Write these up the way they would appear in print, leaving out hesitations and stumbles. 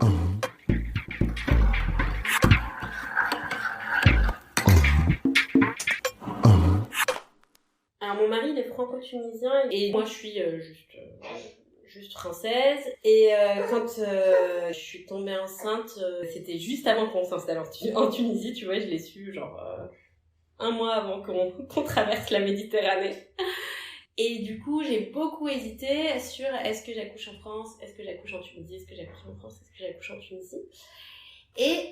Alors mon mari il est franco-tunisien et moi je suis juste française et quand je suis tombée enceinte c'était juste avant qu'on s'installe en Tunisie, tu vois, je l'ai su genre un mois avant qu'on traverse la Méditerranée. Et du coup, j'ai beaucoup hésité sur est-ce que j'accouche en France, est-ce que j'accouche en Tunisie, est-ce que j'accouche en France, est-ce que j'accouche en Tunisie. Et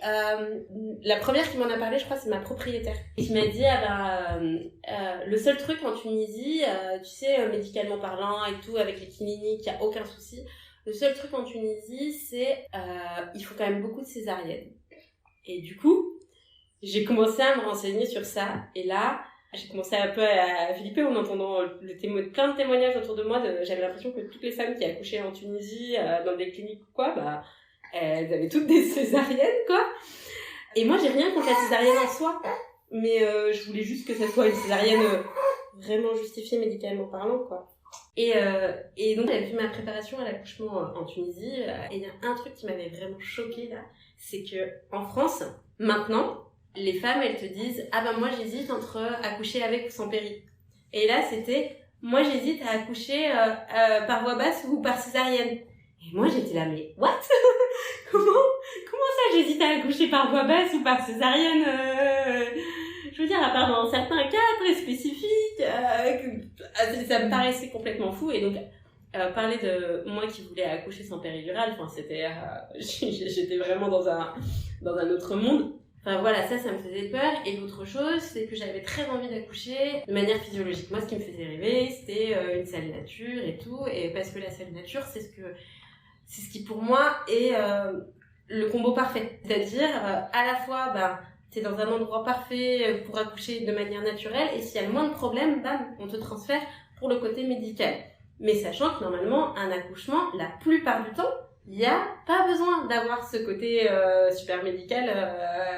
la première qui m'en a parlé, je crois, c'est ma propriétaire. Et qui m'a dit, le seul truc en Tunisie, tu sais, médicalement parlant et tout, avec les cliniques, il n'y a aucun souci. Le seul truc en Tunisie, c'est il faut quand même beaucoup de césariennes. Et du coup, j'ai commencé à me renseigner sur ça. Et là, j'ai commencé un peu à flipper en entendant plein de témoignages autour de moi. J'avais l'impression que toutes les femmes qui accouchaient en Tunisie, dans des cliniques ou quoi, bah, elles avaient toutes des césariennes, quoi. Et moi, j'ai rien contre la césarienne en soi. Mais je voulais juste que ça soit une césarienne vraiment justifiée médicalement parlant, quoi. Et donc, j'avais fait ma préparation à l'accouchement en Tunisie. Et il y a un truc qui m'avait vraiment choquée, là. C'est que en France, maintenant, les femmes, elles te disent « Ah ben moi, j'hésite entre accoucher avec ou sans péri. » Et là, c'était « Moi, j'hésite à accoucher par voie basse ou par césarienne. » Et moi, j'étais là « Mais what ?» Comment ça, j'hésite à accoucher par voie basse ou par césarienne Je veux dire, à part dans certains cas très spécifiques, ça me paraissait complètement fou. Et donc, parler de moi qui voulais accoucher sans péridurale, enfin, c'était... j'étais vraiment dans un autre monde. Enfin voilà, ça me faisait peur. Et l'autre chose, c'est que j'avais très envie d'accoucher de manière physiologique. Moi, ce qui me faisait rêver, c'était une salle nature et tout. Et parce que la salle nature, c'est ce qui pour moi est le combo parfait. C'est-à-dire, à la fois, t'es dans un endroit parfait pour accoucher de manière naturelle. Et s'il y a le moins de problèmes, bam, on te transfère pour le côté médical. Mais sachant que normalement, un accouchement, la plupart du temps, il n'y a pas besoin d'avoir ce côté super médical,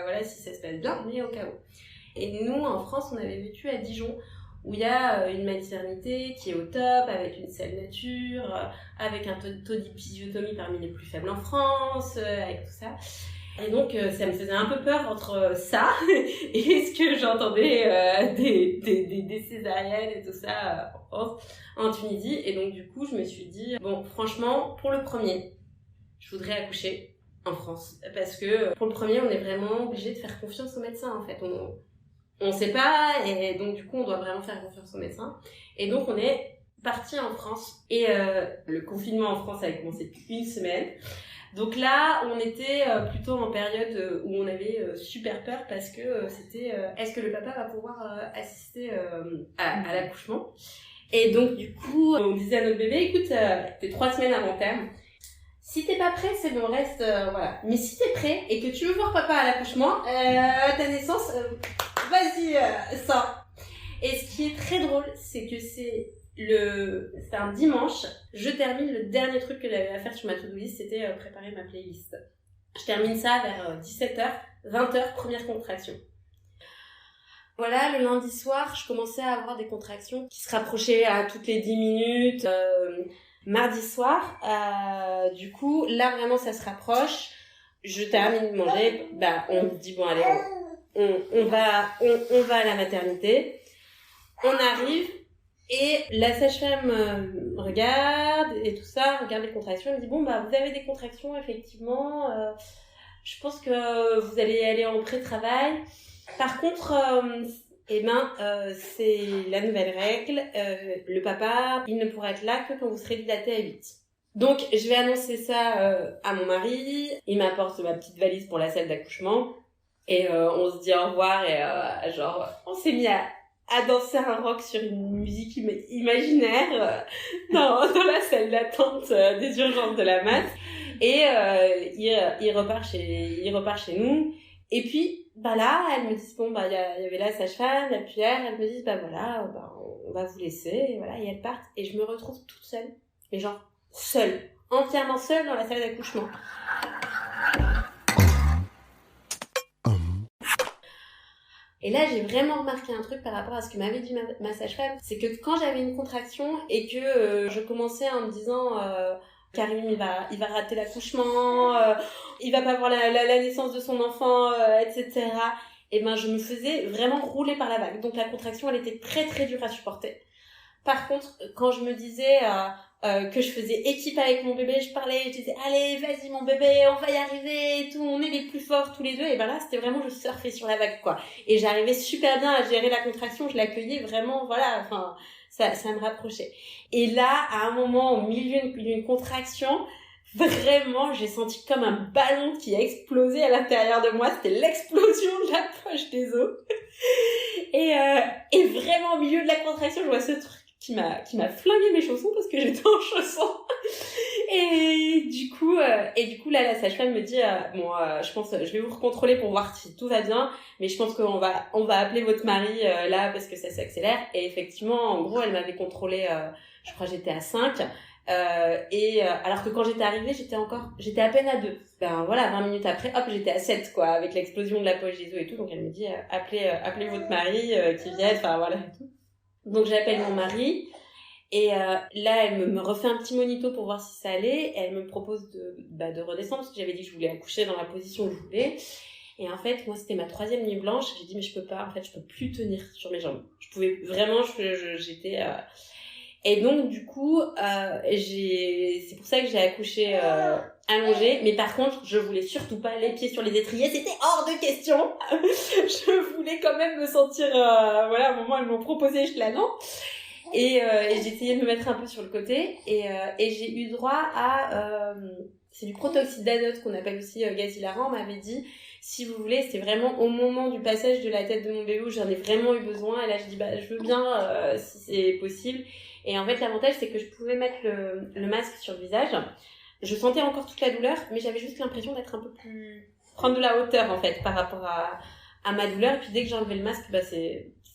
voilà, si ça se passe bien, mais au cas où. Et nous, en France, on avait vécu à Dijon, où il y a une maternité qui est au top, avec une salle nature, avec un taux d'épisiotomie parmi les plus faibles en France, avec tout ça. Et donc, ça me faisait un peu peur entre ça et ce que j'entendais des césariennes et tout ça en Tunisie. Et donc, du coup, je me suis dit, bon, franchement, pour le premier, je voudrais accoucher en France. Parce que pour le premier, on est vraiment obligé de faire confiance au médecin, en fait. On sait pas, et donc du coup, on doit vraiment faire confiance au médecin. Et donc, on est parti en France. Et le confinement en France avait commencé depuis une semaine. Donc là, on était plutôt en période où on avait super peur parce que c'était est-ce que le papa va pouvoir assister à l'accouchement. Et donc, du coup, on disait à notre bébé, écoute, t'es 3 semaines avant terme. Si t'es pas prêt, c'est bon, reste, voilà. Mais si t'es prêt et que tu veux voir papa à l'accouchement, à ta naissance, vas-y, sors. Et ce qui est très drôle, c'est que c'est un dimanche, je termine le dernier truc que j'avais à faire sur ma to-do list, c'était préparer ma playlist. Je termine ça vers 17h, 20h, première contraction. Voilà, le lundi soir, je commençais à avoir des contractions qui se rapprochaient à toutes les 10 minutes. Mardi soir, du coup, là vraiment ça se rapproche. Je termine de manger, on me dit bon allez, on va à la maternité. On arrive et la sage-femme regarde et tout ça, regarde les contractions. Elle me dit bon vous avez des contractions effectivement. Je pense que vous allez aller en pré-travail. Par contre, c'est la nouvelle règle. Le papa, il ne pourra être là que quand vous serez dilaté à 8. Donc, je vais annoncer ça à mon mari. Il m'apporte ma petite valise pour la salle d'accouchement. Et on se dit au revoir. Et on s'est mis à danser un rock sur une musique imaginaire dans la salle d'attente des urgences de la MAT. Et il repart chez nous. Et puis, là, elles me disent, il y avait la sage-femme, et puis elles me disent, on va vous laisser, et voilà, et elles partent. Et je me retrouve toute seule, mais seule, entièrement seule dans la salle d'accouchement. Et là, j'ai vraiment remarqué un truc par rapport à ce que m'avait dit ma sage-femme, c'est que quand j'avais une contraction et que je commençais en me disant Karim il va rater l'accouchement, il va pas voir la naissance de son enfant, etc. Et ben je me faisais vraiment rouler par la vague. Donc la contraction elle était très très dure à supporter. Par contre, quand je me disais que je faisais équipe avec mon bébé, je parlais, je disais allez vas-y mon bébé, on va y arriver et tout, on est les plus forts tous les deux. Et ben là c'était vraiment je surfais sur la vague quoi. Et j'arrivais super bien à gérer la contraction, je l'accueillais vraiment, voilà, enfin ça me rapprochait. Et là à un moment au milieu d'une contraction, vraiment j'ai senti comme un ballon qui a explosé à l'intérieur de moi, c'était l'explosion de la poche des os. Et vraiment au milieu de la contraction je vois ce truc qui m'a flingué mes chaussons parce que j'étais en chaussons. Et du coup là la sage-femme me dit je pense je vais vous recontrôler pour voir si tout va bien, mais je pense qu'on va appeler votre mari là parce que ça s'accélère. Et effectivement en gros elle m'avait contrôlé, je crois que j'étais à 5 alors que quand j'étais arrivée j'étais à peine à 2. Ben voilà, 20 minutes après hop j'étais à 7 quoi, avec l'explosion de la poche des os et tout. Donc elle me dit appelez votre mari qui vienne, enfin voilà et tout. Donc j'appelle mon mari et là elle me refait un petit monito pour voir si ça allait, et elle me propose de redescendre parce que j'avais dit que je voulais accoucher dans la position que je voulais. Et en fait moi c'était ma 3e nuit blanche, j'ai dit mais je peux pas, en fait je peux plus tenir sur mes jambes, je pouvais vraiment, j'étais et donc du coup c'est pour ça que j'ai accouché allongée. Mais par contre je voulais surtout pas les pieds sur les étriers, c'était hors de question. Je voulais quand même me sentir voilà, à un moment elles m'ont proposé, je là non. Et j'ai essayé de me mettre un peu sur le côté et j'ai eu droit à c'est du protoxyde d'azote qu'on appelle aussi gaz hilarant. On m'avait dit si vous voulez, c'était vraiment au moment du passage de la tête de mon bébé où j'en ai vraiment eu besoin. Et là je dis je veux bien si c'est possible. Et en fait l'avantage c'est que je pouvais mettre le masque sur le visage. Je sentais encore toute la douleur, mais j'avais juste l'impression d'être un peu plus, prendre de la hauteur en fait par rapport à ma douleur. Et puis dès que j'enlevais le masque,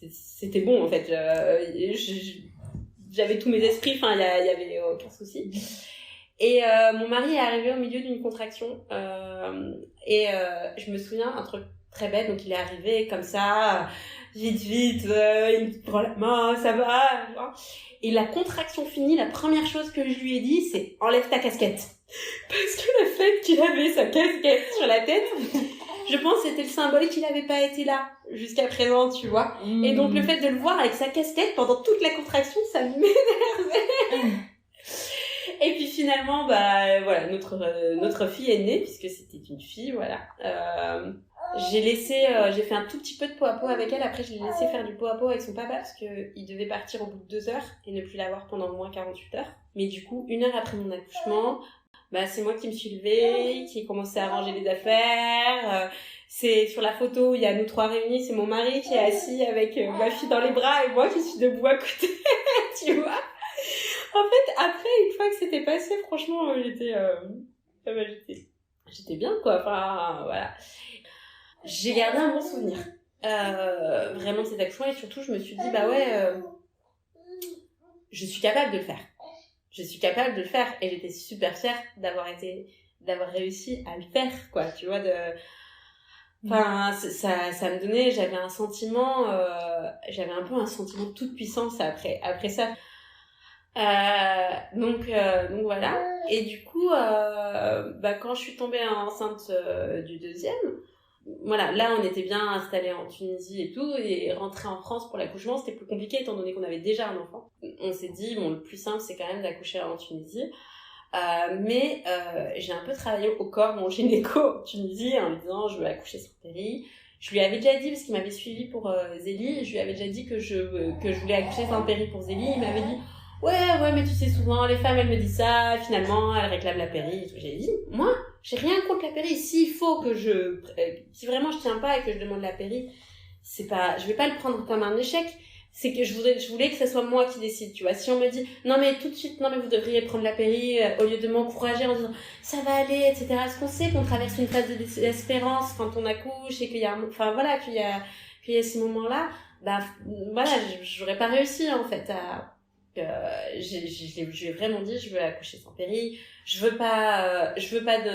c'était bon en fait. J'avais tous mes esprits, enfin il y avait aucun souci. Et mon mari est arrivé au milieu d'une contraction et je me souviens un truc très bête. Donc il est arrivé comme ça, vite, il me prend la main, ça va. Et la contraction finie, la première chose que je lui ai dit, c'est enlève ta casquette. Parce que le fait qu'il avait sa casquette sur la tête, je pense que c'était le symbole qu'il n'avait pas été là jusqu'à présent, tu vois. Et donc le fait de le voir avec sa casquette pendant toute la contraction, ça m'énervait. Et puis finalement, voilà, notre fille est née, puisque c'était une fille, voilà. J'ai fait un tout petit peu de peau à peau avec elle. Après, je l'ai laissé faire du peau à peau avec son papa parce que il devait partir au bout de 2 heures et ne plus la voir pendant au moins 48 heures. Mais du coup, 1 heure après mon accouchement, c'est moi qui me suis levée, qui ai commencé à ranger les affaires. C'est sur la photo, il y a nous 3 réunis, c'est mon mari qui est assis avec ma fille dans les bras et moi qui suis debout à côté, tu vois. En fait, après, une fois que c'était passé, franchement, j'étais bien, quoi. Enfin, voilà. J'ai gardé un bon souvenir. Vraiment de cet accouchement, et surtout, je me suis dit, je suis capable de le faire. Je suis capable de le faire, et j'étais super fière d'avoir réussi à le faire, quoi. Tu vois, enfin, ça me donnait, j'avais un peu un sentiment de toute puissance après ça. Donc voilà. Et du coup, quand je suis tombée enceinte du 2e, voilà, là on était bien installés en Tunisie et tout, et rentrer en France pour l'accouchement c'était plus compliqué étant donné qu'on avait déjà un enfant. On s'est dit le plus simple c'est quand même d'accoucher en Tunisie. Mais j'ai un peu travaillé au corps mon gynéco en Tunisie en lui disant je veux accoucher sans péri. Je lui avais déjà dit, parce qu'il m'avait suivi pour Zélie, je lui avais déjà dit que je voulais accoucher sans péri pour Zélie. Il m'avait dit ouais, mais tu sais, souvent, les femmes, elles me disent ça, finalement, elles réclament la péri. J'ai dit, moi, j'ai rien contre la péri. S'il faut que si vraiment je tiens pas et que je demande la péri, je vais pas le prendre comme un échec. C'est que je voulais que ce soit moi qui décide, tu vois. Si on me dit, non, mais tout de suite, non, mais vous devriez prendre la péri, au lieu de m'encourager en disant, ça va aller, etc. Est-ce qu'on sait qu'on traverse une phase de désespérance quand on accouche et qu'il y a, enfin, voilà, qu'il y a ces moments-là, voilà, j'aurais pas réussi, en fait, j'ai vraiment dit je veux accoucher sans péri, je veux pas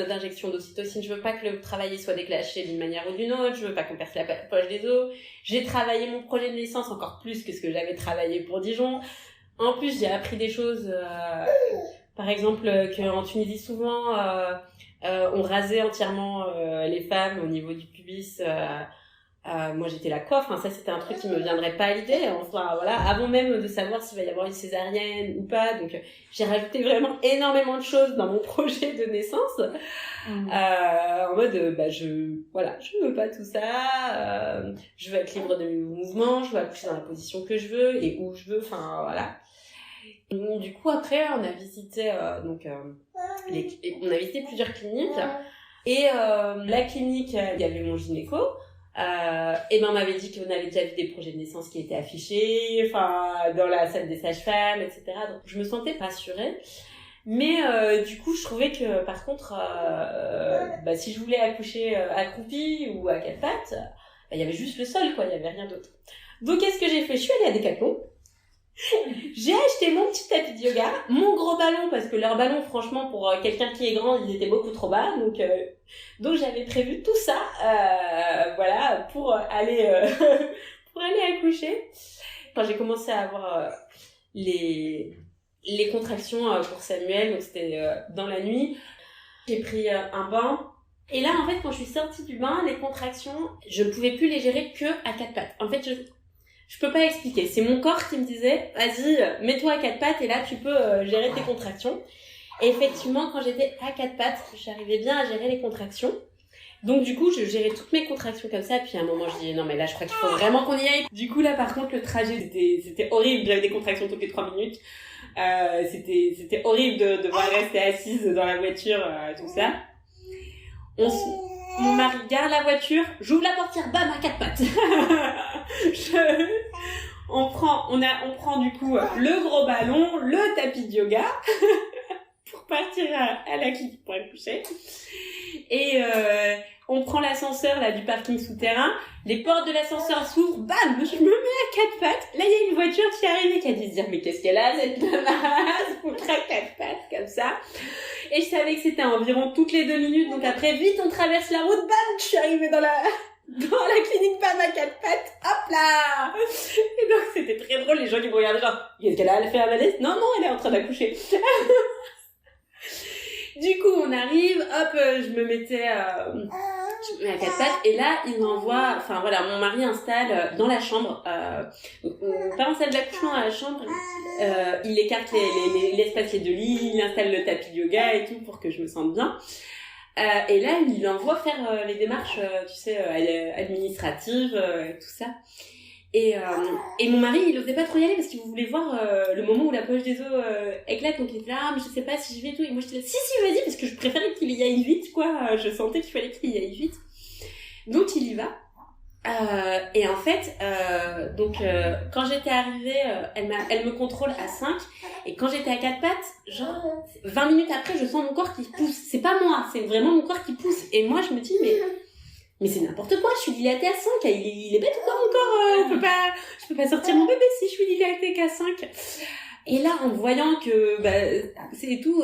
d'injection d'ocytocine, je veux pas que le travail soit déclenché d'une manière ou d'une autre, je veux pas qu'on perce la poche des os. J'ai travaillé mon projet de naissance encore plus que ce que j'avais travaillé pour Dijon. En plus j'ai appris des choses par exemple, qu'en Tunisie, souvent, on rasait entièrement les femmes au niveau du pubis. Moi, j'étais la coiffe, hein, ça c'était un truc qui me viendrait pas à l'idée. Enfin, voilà, avant même de savoir s'il va y avoir une césarienne ou pas. Donc, j'ai rajouté vraiment énormément de choses dans mon projet de naissance. En mode, je veux pas tout ça. Je veux être libre de mes mouvements, je veux accoucher dans la position que je veux et où je veux. Enfin, voilà. Donc, du coup, après, on a visité on a visité plusieurs cliniques. Et la clinique, il y avait mon gynéco. Et ben on m'avait dit qu'on avait déjà vu des projets de naissance qui étaient affichés, enfin dans la salle des sages-femmes, etc. Donc je me sentais rassurée. Mais du coup je trouvais que par contre, si je voulais accoucher accroupie ou à quatre pattes, il y avait juste le sol, quoi, il y avait rien d'autre. Donc qu'est-ce que j'ai fait? Je suis allée à Decathlon. J'ai acheté mon petit tapis de yoga, mon gros ballon, parce que leur ballon, franchement, pour quelqu'un qui est grand, ils étaient beaucoup trop bas. Donc j'avais prévu tout ça, pour aller pour aller accoucher. Quand j'ai commencé à avoir les contractions pour Samuel, donc c'était dans la nuit, j'ai pris un bain. Et là, en fait, quand je suis sortie du bain, les contractions, je pouvais plus les gérer que à quatre pattes. En fait, je peux pas expliquer. C'est mon corps qui me disait, vas-y, mets-toi à quatre pattes et là, tu peux gérer tes contractions. Et effectivement, quand j'étais à quatre pattes, j'arrivais bien à gérer les contractions. Donc, du coup, je gérais toutes mes contractions comme ça. Puis, à un moment, je dis, non, mais là, je crois qu'il faut vraiment qu'on y aille. Du coup, là, par contre, le trajet, c'était horrible. J'avais des contractions toutes les 3 minutes. C'était horrible de devoir rester assise dans la voiture, tout ça. Mon mari garde la voiture, j'ouvre la portière, bam, à quatre pattes. On prend du coup le gros ballon, le tapis de yoga pour partir à la clinique pour accoucher. Et on prend l'ascenseur là du parking souterrain, les portes de l'ascenseur s'ouvrent, bam, je me mets à quatre pattes. Là, il y a une voiture qui arrive et qui a dû se dire, mais qu'est-ce qu'elle a cette nanasse pour à quatre pattes comme ça. Et je savais que c'était environ toutes les 2 minutes, donc après, vite, on traverse la route, bam, je suis arrivée dans la clinique, bam, à quatre pattes, hop là! Et donc, c'était très drôle, les gens qui me regardaient genre, qu'est-ce qu'elle a, elle fait un malaise? Non, elle est en train d'accoucher. Du coup, on arrive, hop, je me mets à quatre pattes, et là, ils m'envoient, mon mari installe dans la chambre, pas en salle d'accouchement, dans la chambre, il écarte l'espace de lit, il installe le tapis de yoga et tout pour que je me sente bien. Et là, il envoie faire les démarches, administratives, et tout ça. Et mon mari, il osait pas trop y aller parce qu'il voulait voir le moment où la poche des os éclate. Donc il était là, mais je sais pas si je vais et tout. Et moi j'étais là, si, vas-y, parce que je préférais qu'il y aille vite, quoi. Je sentais qu'il fallait qu'il y aille vite. Donc il y va. Et en fait, quand j'étais arrivée, elle me contrôle à 5. Et quand j'étais à 4 pattes, genre 20 minutes après, je sens mon corps qui pousse. C'est pas moi, c'est vraiment mon corps qui pousse. Et moi je me dis, mais c'est n'importe quoi, je suis dilatée à 5, il est bête ou quoi mon corps, je peux pas sortir mon bébé si je suis dilatée qu'à 5. Et là, en voyant que, c'est tout,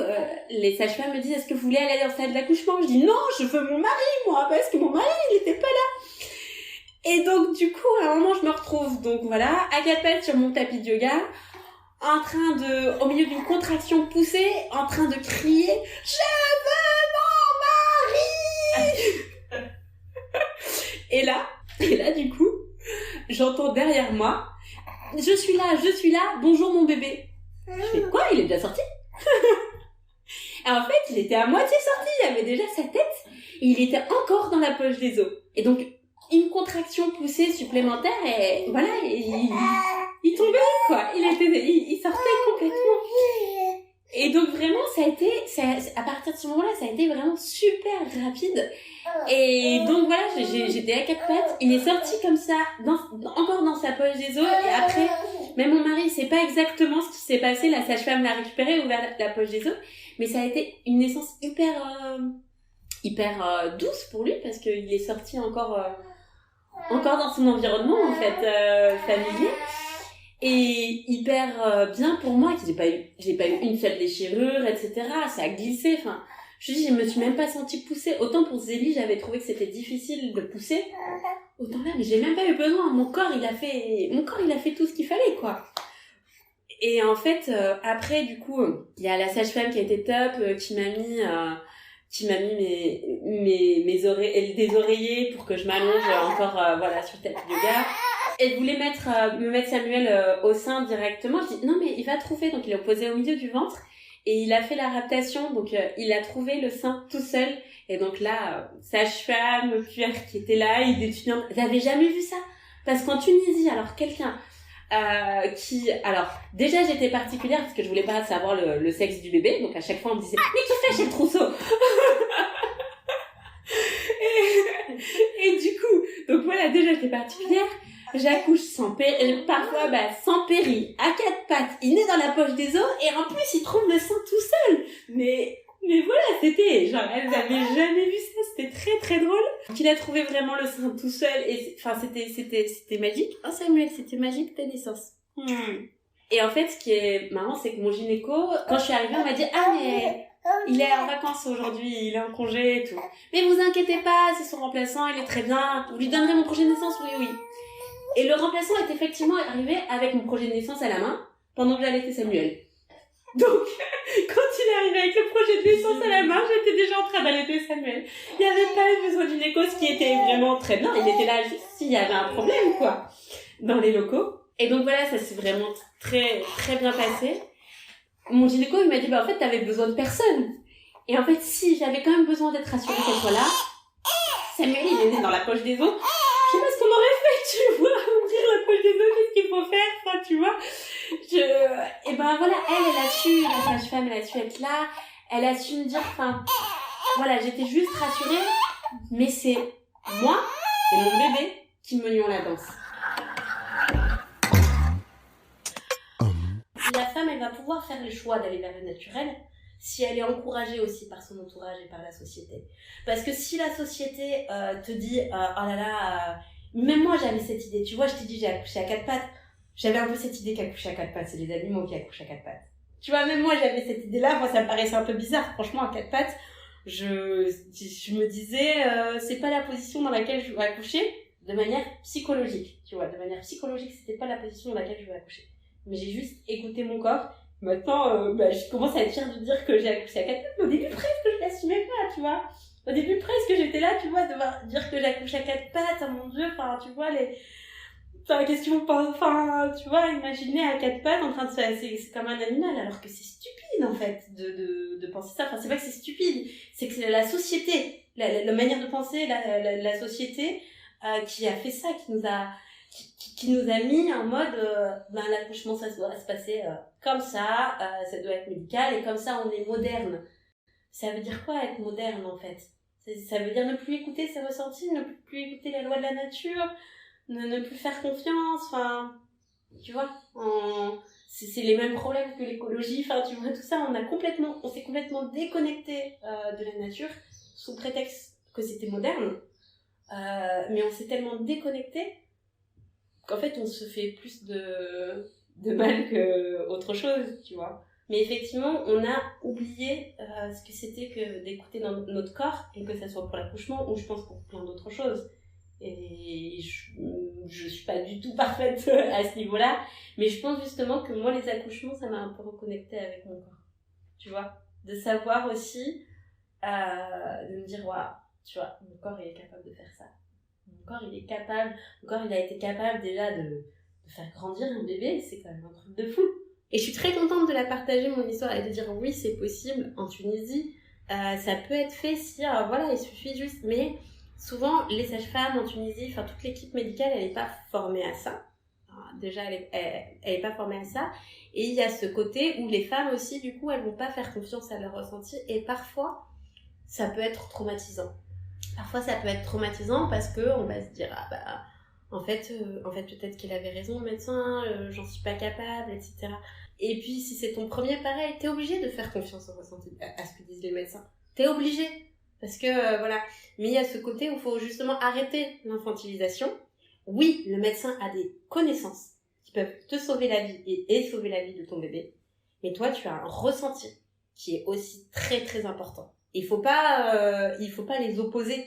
les sages-femmes me disent, est-ce que vous voulez aller dans la salle d'accouchement? Je dis, non, je veux mon mari, moi, parce que mon mari, il était pas là. Et donc, du coup, à un moment, je me retrouve, donc voilà, à 4 pattes sur mon tapis de yoga, au milieu d'une contraction poussée, en train de crier, je veux mon mari! Et là, du coup, j'entends derrière moi, je suis là, bonjour mon bébé. Je fais quoi? Il est déjà sorti? Et en fait, il était à moitié sorti, il avait déjà sa tête, et il était encore dans la poche des os. Et donc, une contraction poussée supplémentaire, et voilà, il tombait, quoi. Il sortait complètement. Et donc vraiment, à partir de ce moment-là, ça a été vraiment super rapide. Et donc voilà, j'étais à 4 pattes, il est sorti comme ça, encore dans sa poche des os, et après, même mon mari, il sait pas exactement ce qui s'est passé, la sage-femme l'a récupéré, ouvert la poche des os, mais ça a été une naissance hyper douce pour lui, parce qu'il est sorti encore dans son environnement, en fait, familier. Et hyper bien pour moi, que j'ai pas eu une seule déchirure, etc. Ça a glissé, enfin, je me suis même pas sentie pousser. Autant pour Zélie, j'avais trouvé que c'était difficile de pousser. Autant là, mais j'ai même pas eu besoin. Mon corps, il a fait tout ce qu'il fallait, quoi. Et en fait, après, du coup, il y a la sage-femme qui a été top, qui m'a mis des oreillers pour que je m'allonge encore, voilà, sur le tapis de yoga. Elle voulait me mettre Samuel au sein directement. Je dis, non, mais il va trouver. Donc, il est posé au milieu du ventre. Et il a fait la raptation. Donc, il a trouvé le sein tout seul. Et donc là, sage-femme, puère qui était là, il étudiante. J'avais jamais vu ça. Parce qu'en Tunisie, alors quelqu'un alors déjà j'étais particulière parce que je voulais pas savoir le sexe du bébé, donc à chaque fois on me disait mais qui fait chez le trousseau. et du coup, donc voilà, déjà j'étais particulière. J'accouche sans parfois sans péri, à 4 pattes, il naît dans la poche des os et en plus il trouve le sein tout seul. Mais voilà, c'était genre elles avaient jamais vu ça, c'était très très drôle. Qu'il a trouvé vraiment le sein tout seul et enfin c'était magique. Oh Samuel, c'était magique ta naissance. Et en fait ce qui est marrant c'est que mon gynéco, quand je suis arrivée, on m'a dit ah mais il est en vacances aujourd'hui, il est en congé et tout. Mais vous inquiétez pas, c'est son remplaçant, il est très bien. Vous lui donnerez mon projet de naissance, oui. Et le remplaçant est effectivement arrivé avec mon projet de naissance à la main pendant que j'allaitais Samuel. Donc, quand il est arrivé avec le projet de naissance à la main, j'étais déjà en train d'allaiter Samuel. Il n'y avait pas eu besoin d'une écho, ce qui était vraiment très bien. Il était là juste s'il y avait un problème, quoi, dans les locaux. Et donc voilà, ça s'est vraiment très, très bien passé. Mon gynéco, il m'a dit, en fait, t'avais besoin de personne. Et en fait, si j'avais quand même besoin d'être rassurée qu'elle soit là, Samuel, il est né dans la poche des os. Je sais pas ce qu'on aurait fait, tu vois, ouvrir la poche des os, qu'est-ce qu'il faut faire, enfin, tu vois. Et voilà, elle a su, la sage-femme, elle a su être là, elle a su me dire, enfin, voilà, j'étais juste rassurée, mais c'est moi et mon bébé qui menions la danse. La femme, elle va pouvoir faire le choix d'aller vers le naturel si elle est encouragée aussi par son entourage et par la société. Parce que si la société te dit oh là là, même moi j'avais cette idée, tu vois, je t'ai dit j'ai accouché à 4 pattes, j'avais un peu cette idée qu'accoucher à 4 pattes, c'est les animaux qui accouchent à 4 pattes. Tu vois, même moi j'avais cette idée-là, moi ça me paraissait un peu bizarre, franchement à 4 pattes, je me disais c'est pas la position dans laquelle je veux accoucher de manière psychologique, tu vois, de manière psychologique c'était pas la position dans laquelle je veux accoucher. Mais j'ai juste écouté mon corps. Maintenant, je commence à être fière de dire que j'ai accouché à 4 pattes. Mais au début, presque, je l'assumais pas, tu vois. Au début, presque, j'étais là, tu vois, devoir dire que j'accouche à 4 pattes. Oh mon Dieu, enfin, tu vois, qu'est-ce qu'ils vont penser, enfin, tu vois, imaginer à 4 pattes en train de c'est comme un animal, alors que c'est stupide, en fait, de penser ça. Enfin, c'est pas que c'est stupide, c'est que c'est la société, la manière de penser, la société, qui a fait ça, qui nous a mis en mode l'accouchement ça doit se passer comme ça doit être médical et comme ça on est moderne. Ça veut dire quoi être moderne en fait? Ça veut dire ne plus écouter ses ressentis, ne plus écouter la loi de la nature, ne plus faire confiance, enfin tu vois, c'est les mêmes problèmes que l'écologie, enfin tu vois tout ça, on s'est complètement déconnecté de la nature sous prétexte que c'était moderne, mais on s'est tellement déconnecté qu'en fait on se fait plus de mal qu'autre chose, tu vois. Mais effectivement on a oublié ce que c'était que d'écouter dans notre corps, et que ça soit pour l'accouchement ou je pense pour plein d'autres choses. Et je suis pas du tout parfaite à ce niveau-là, mais je pense justement que moi les accouchements ça m'a un peu reconnectée avec mon corps, tu vois, de savoir aussi de me dire waouh, tu vois, mon corps il est capable de faire ça. Mon corps il a été capable déjà de faire grandir un bébé, c'est quand même un truc de fou. Et je suis très contente de la partager mon histoire et de dire oui c'est possible en Tunisie, ça peut être fait si voilà il suffit juste, mais souvent les sages-femmes en Tunisie, enfin toute l'équipe médicale elle est pas formée à ça. Déjà elle est pas formée à ça, et il y a ce côté où les femmes aussi du coup elles vont pas faire confiance à leurs ressentis, et parfois ça peut être traumatisant. Parfois ça peut être traumatisant parce que on va se dire en fait peut-être qu'il avait raison le médecin, j'en suis pas capable, etc. Et puis si c'est ton premier pareil, t'es obligé de faire confiance au ressenti, à ce que disent les médecins. T'es obligé, parce que voilà. Mais il y a ce côté où il faut justement arrêter l'infantilisation. Oui, le médecin a des connaissances qui peuvent te sauver la vie et sauver la vie de ton bébé, mais toi tu as un ressenti qui est aussi très très important. Il faut pas les opposer.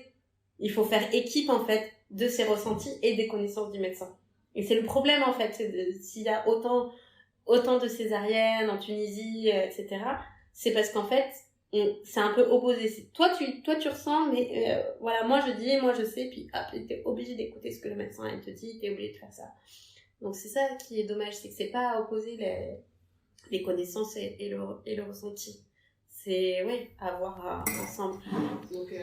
Il faut faire équipe en fait de ses ressentis et des connaissances du médecin. Et c'est le problème en fait, s'il y a autant autant de césariennes en Tunisie, etc. C'est parce qu'en fait, c'est un peu opposé. Toi, tu ressens, mais voilà, moi je dis, moi je sais, puis t'es obligé d'écouter ce que le médecin il te dit, t'es obligé de faire ça. Donc c'est ça qui est dommage, c'est que c'est pas opposer les connaissances et le ressenti. C'est, ouais, avoir ensemble. Donc,